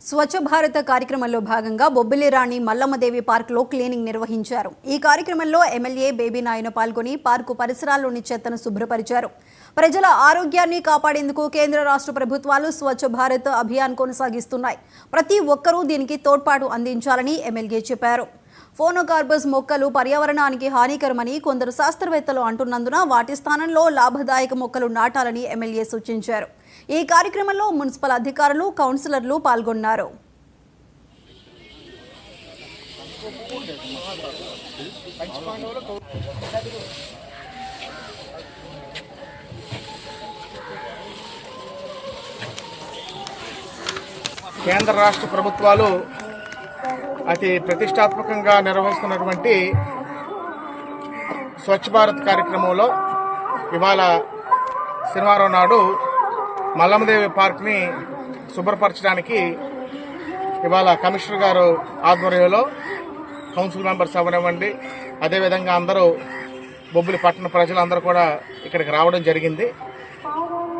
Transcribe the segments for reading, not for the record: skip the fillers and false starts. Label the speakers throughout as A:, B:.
A: స్వచ్ఛ భారత కార్యక్రమంలో భాగంగా బొబ్బిలి రాణి మల్లమ్మదేవి పార్కులో క్లీనింగ్ నిర్వహించారు. ఈ కార్యక్రమంలో ఎమ్మెల్యే బేబీ నాయన పాల్గొని పార్కు పరిసరాల్లోని చెత్తను శుభ్రపరిచారు. ప్రజల ఆరోగ్యాన్ని కాపాడేందుకు కేంద్ర రాష్ట్ర ప్రభుత్వాలు స్వచ్ఛ భారత్ అభియాన్ కొనసాగిస్తున్నాయి. ప్రతి ఒక్కరూ దీనికి తోడ్పాటు అందించాలని ఎమ్మెల్యే చెప్పారు. ఫోనోకార్బస్ మొక్కలు పర్యావరణానికి హానికరమని కొందరు శాస్త్రవేత్తలు అంటున్నందున వాటి స్థానంలో లాభదాయక మొక్కలు నాటాలని ఎమ్మెల్యే సూచించారు. ఈ కార్యక్రమంలో మున్సిపల్ అధికారులు, కౌన్సిలర్లు పాల్గొన్నారు.
B: కేంద్ర రాష్ట్ర ప్రభుత్వాలు అతి ప్రతిష్టాత్మకంగా నిర్వహిస్తున్నటువంటి స్వచ్ఛ భారత్ కార్యక్రమంలో ఇవాళ శనివారం నాడు మల్లమ్మదేవి పార్క్ని శుభ్రపరచడానికి ఇవాళ కమిషనర్ గారు ఆధ్వర్యంలో కౌన్సిల్ మెంబర్స్ అవనివ్వండి, అదేవిధంగా అందరూ బొబ్బిలి పట్టణ ప్రజలందరూ కూడా ఇక్కడికి రావడం జరిగింది.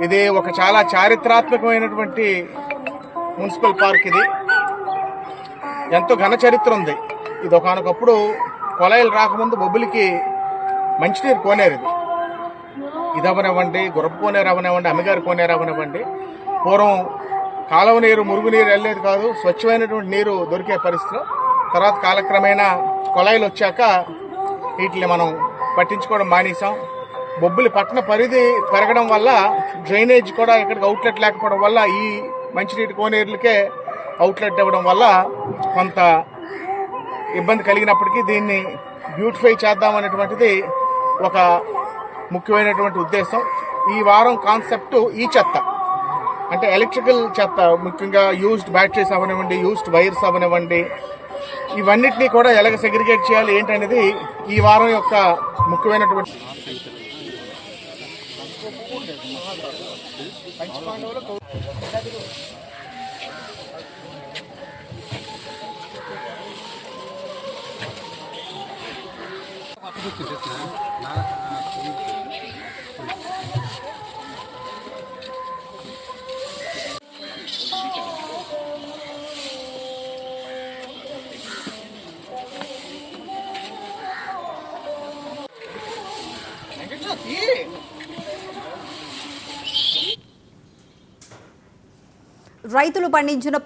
B: ఇది ఒక చాలా చారిత్రాత్మకమైనటువంటి మున్సిపల్ పార్క్. ఇది ఎంతో ఘన చరిత్ర ఉంది. ఇది ఒకనొకప్పుడు కొలాయిలు రాకముందు బొబ్బిలికి మంచినీరు కోనేరు. ఇది అవనివ్వండి, గుర్రపు కోనేరు అవనివ్వండి, అమ్మగారి కోనేరు అవనివ్వండి. పూర్వం కాలువ నీరు, మురుగునీరు వెళ్ళేది కాదు, స్వచ్ఛమైనటువంటి నీరు దొరికే పరిస్థితిలో తర్వాత కాలక్రమేణా కొలాయిలు వచ్చాక వీటిని మనం పట్టించుకోవడం మానేసాం. బొబ్బిలి పట్టణ పరిధి పెరగడం వల్ల డ్రైనేజ్ కూడా ఇక్కడికి అవుట్లెట్ లేకపోవడం వల్ల ఈ మంచినీటి కోనేరులకే అవుట్లెట్ ఇవ్వడం వల్ల కొంత ఇబ్బంది కలిగినప్పటికీ దీన్ని బ్యూటిఫై చేద్దామనేటువంటిది ఒక ముఖ్యమైనటువంటి ఉద్దేశం. ఈ వారం కాన్సెప్ట్ ఈ చెత్త అంటే ఎలక్ట్రికల్ చెత్త, ముఖ్యంగా యూజ్డ్ బ్యాటరీస్ అవనివ్వండి, యూజ్డ్ వైర్స్ అవనివ్వండి, ఇవన్నిటినీ కూడా ఎలాగ సెగ్రిగేట్ చేయాలి ఏంటనేది ఈ వారం యొక్క ముఖ్యమైనటువంటి
A: రైతులు పండించిన